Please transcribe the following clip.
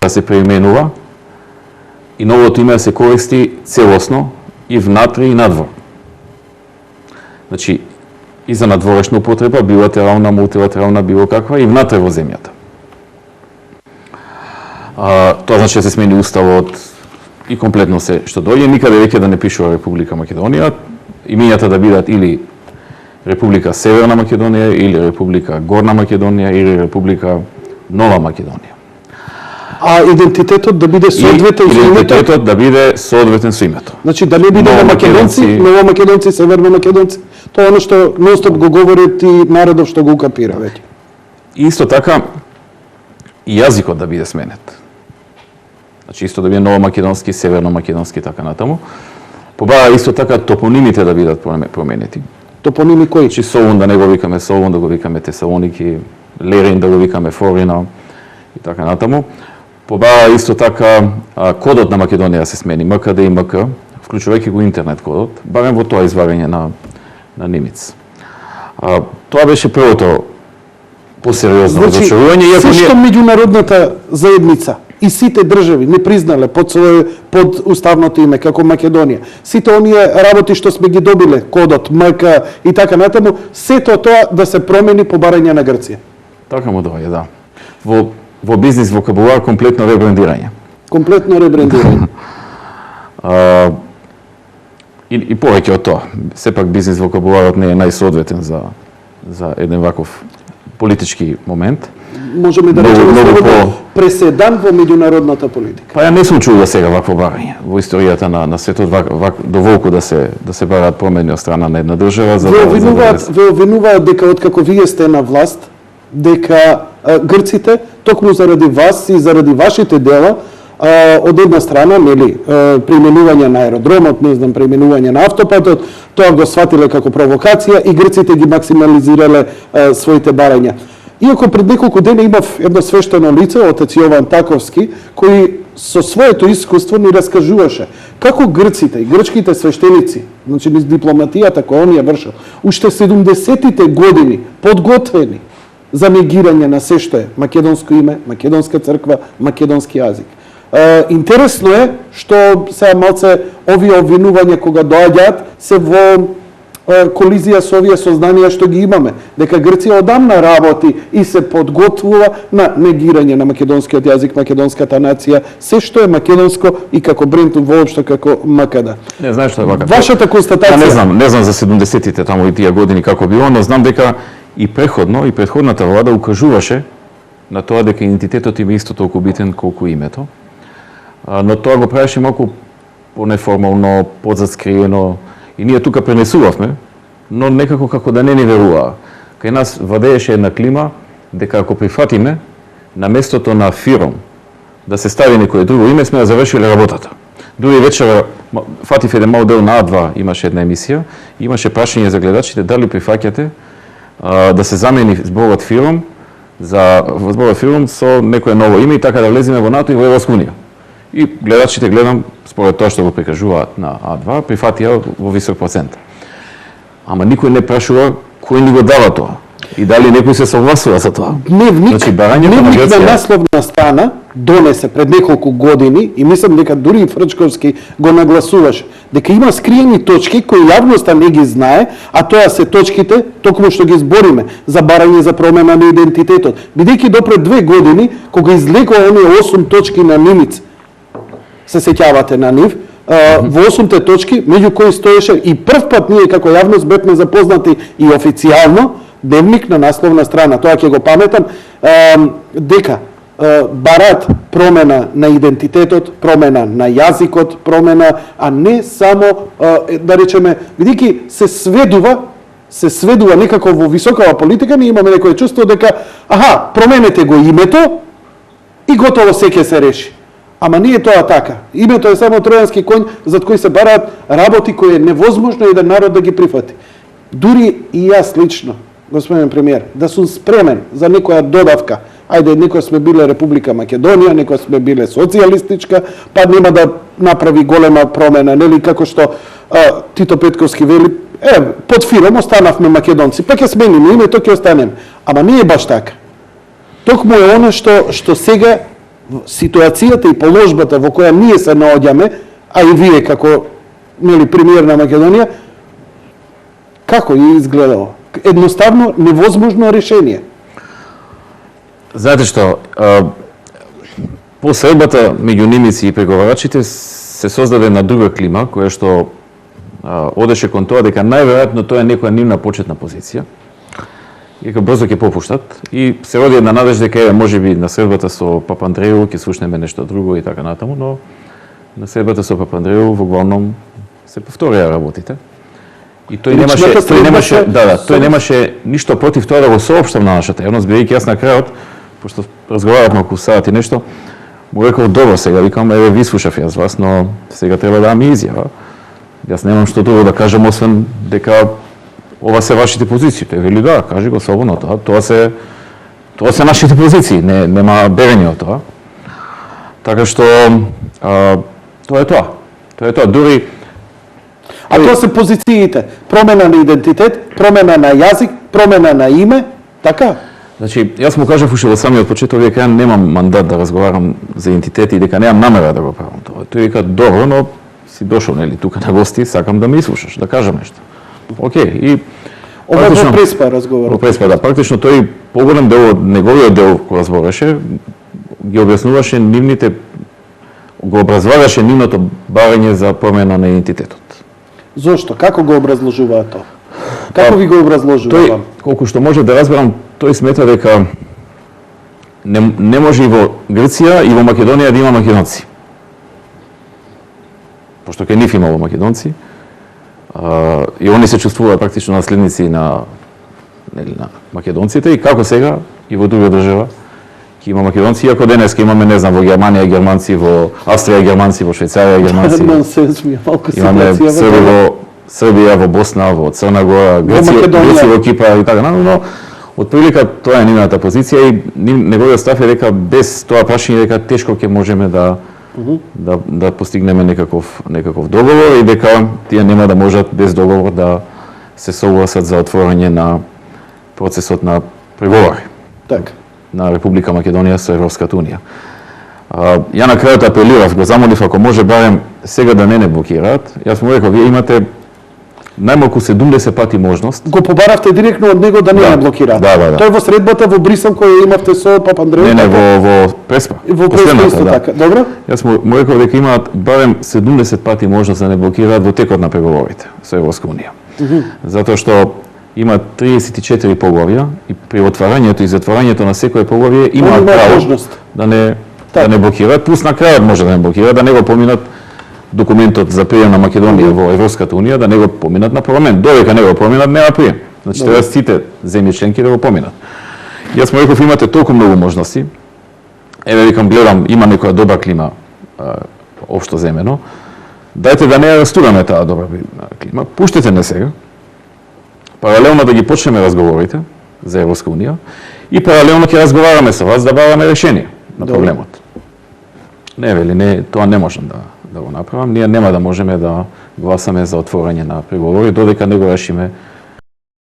да се преименува и новото име се користи целосно и внатре и надвор. Значи, и за надворешна употреба, билатерална, мултилатерална, било каква, и внатре во земјата. Тоа значи да се смени уставот и комплетно се што дојде, никаде веќе да не пишува Република Македонија, имењата да бидат или Република Северна Македонија, или Република Горна Македонија, или Република Нова Македонија. А идентитетот да биде соодветен со името? Идентитетот да биде соодветен со името. Значи да не биде на македонци, новомакедонци, северномакедонци. Тоа е оно што нонстоп го говорат и народов што го капира веќе. Исто така и јазикот да биде сменет. Значи исто да биде новомакедонски, северномакедонски и така натаму. Побара исто така топонимите да бидат променети. Топоними кои? Значи Солун да не го викаме Солун, да го викаме Тесалоники, Лерин да го викаме Форина и така натаму. Побара исто така кодот на Македонија да се смени, МКД и МК, вклучувајќи го интернет кодот, барем во тоа извагање на немец. Тоа беше првото посериозно разочарување. Значи, се што меѓународната заедница и сите држави не признале под уставното име како Македонија, сите оние работи што сме ги добиле, кодот, МК и така натаму, сето тоа да се промени по барање на Грција. Така му доаѓа, да. Во бизнис вокабулар комплетно ребрендирање. Комплетно ребрендирање. И повеќе од тоа. Сепак бизнис вокабуларот не е најсоодветен за еден ваков политички момент. Можеме да речеме преседан во меѓународната политика. Па ја не сум чул да сега вакво барање во историјата на светот доволку да се бараат промени од страна на една држава за ве обвинуваат дека откако вие сте на власт, дека грците токму заради вас и заради вашите дела од една страна, нели, преименување на аеродромот, не знам, преименување на автопатот, тоа го сватиле како провокација и грците ги максимализирале своите барања. Иако пред неколку дена имав едно свештено лице, отец Јован Таковски, кој со своето искуство ни раскажуваше како грците и грчките свештеници, значи низ дипломатијата која он ја вршил, уште 70-тите години подготвени за негирање на се што е македонско име, македонска црква, македонски јазик. Интересно е што сега малце овие обвинувања кога доаѓаат се во колизија со овие сознанија што ги имаме, дека Грција одамна работи и се подготвува на негирање на македонскиот јазик, македонската нација, се што е македонско и како бренд воопшто како МКД. Не знаеш што е вака. Вашата констатација? Не знам за 70-тите таму и тие години како било, но знам дека и предходната влада укажуваше на тоа дека идентитетот им е исто толку битен колку името. Но тоа го правеше малку понеформално, подзаскриено, и ние тука пренесувавме, но некако како да не ни веруваа. Кај нас владееше една клима дека ако прифатиме на местото на Фиром да се стави некое друго име, сме ја завршиле работата. Дури вечера фатив еден мал дел на А2, имаше една емисија, имаше прашање за гледачите дали прифаќате да се замени зборот Фиром со некое ново име и така да влеземе во НАТО и во Европска унија. И гледачите, гледам, според тоа што го прикажуваат на А2, прифатија во висок процент. Ама никој не прашува кој ни го дава тоа и дали некој се согласува за тоа. Дневник на насловна страна донесе пред неколку години и мислам дека дури и Фрчковски го нагласуваше, дека има скриени точки кои јавноста не ги знае, а тоа се точките токму што ги збориме за барање за промена на идентитетот. Бидејќи допред 2 години, кога излекува оние 8 точки на Нимиц, се сеќавате на нив, во 8-те точки, меѓу кои стоеше и прв пат ние како јавност бевме запознати и официјално, дневник на насловна страна, тоа ќе го паметам, дека бараат промена на идентитетот, промена на јазикот, промена, а не само, да речеме, бидејќи се сведува некако во високава политика, ние имаме некој чувство дека, променете го името и готово се ќе се реши. Ама не е тоа така. Името е само тројански конј зад кој се бараат работи кои е невозможно еден народ да ги прифати. Дури и јас лично, господин премиер, да сум спремен за некоја додавка. Ајде, некоја сме биле Република Македонија, некоја сме биле социјалистичка, па нема да направи голема промена, нели, како што Тито Петковски вели, под Фиром останавме македонци, па ќе смениме името, ќе останеме. Ама не е баш така. Токму е она што сега ситуацијата и положбата во која ние се наоѓаме, а и вие како премиер на Македонија, како ја изгледало? Едноставно невозможно решение. Знаете што, по средбата меѓу немици и преговарачите се создаде една друга клима, која што одеше кон тоа дека најверојатно тоа е некоја нивна почетна позиција. Дека брзо ќе попуштат и се роди една надежда дека можеби на средбата со Папандреу ќе слушнеме нешто друго и така натаму, но на средбата со Папандреу во главном се повторија работите. И тој немаше ништо против тоа да го соопштам на нашата јавност, бидејќи јас на крајот, пошто разговаравме околу саат и нешто, му реков добро сега, викам, еве ви слушав јас вас, но сега треба да ми изјава. Јас немам што друго да кажам освен дека ова се вашите позиции. Тој вели да, кажи го слободно тоа. Тоа се нашите позиции, нема берење од тоа. Така што тоа е тоа. Тоа е тоа. Дури а тоа се позициите, промена на идентитет, промена на јазик, промена на име, така? Значи, јас му кажав уште во самиот почеток дека ја немам мандат да разговарам за идентитет и дека немам намера да го правам тоа. Тој вика добро, но си дошол нели тука на гости, сакам да ме изслушаш, да кажам нешто. Океј, и ова во преспа разговор. Во преспа, да, практично тој поголем дел од неговиот дел кој разбореше, ги објаснуваше нивните, го образлагаше нивното барање за промена на идентитетот. Зошто? Како го образложуваа тоа? Како ви го образложува? Тој, колку што може да разберам, тој смета дека не може и во Грција и во Македонија да има македонци. Пошто кај нив имало македонци, и они се чувствуваат практично наследници на македонците, и како сега и во друга држава ќе има македонци, иако денес имаме, не знам, во Германија германци, во Австрија германци, во Швајцарија германци. Имаме Срби во Србија, во Босна, во Црна Гора, Грција во Кипар и така натаму, но од прилика тоа е нивната позиција и неговиот став е дека без тоа прашање дека тешко ќе можеме да постигнеме некаков договор и дека тие нема да можат без договор да се согласат за отворање на процесот на преговори. Така. На Република Македонија со Европската унија. Ја на крајот апелирав, го замолив ако може барем сега да не блокираат. Јас му реков, вие имате најмалку 70 пати можност. Го побаравте директно од него да не блокираат. Да. Тој во средбата во Брисел која имавте со Папандреу? Не, во Преспа. Во Преспа исто така. Добро? Јас му реков дека имаат барем 70 пати можност да не блокираат во текот на преговорите со Европска унија. Затоа што има 34 поглавја и при отварањето и затварањето на секое поглавје имаат право да не блокираат, плюс на крајот може да не блокираат, да не го поминат документот за прием на Македонија во Европската унија, да не го поминат на парламент. Додека не го поминат, нема прием. Значи треба сите земји членки да го поминат. Јас му реков имате толку многу можности. Еве викам гледам има некоја добра клима општо земено. Дајте да не ја растураме таа добра клима. Пуштете не сега. Паралелно да ги почнеме разговорите за Европска унија и паралелно ќе разговараме со вас да бараме решение на проблемот. Не вели, не, тоа не можам да го направам. Ние нема да можеме да гласаме за отворање на преговори додека не го решиме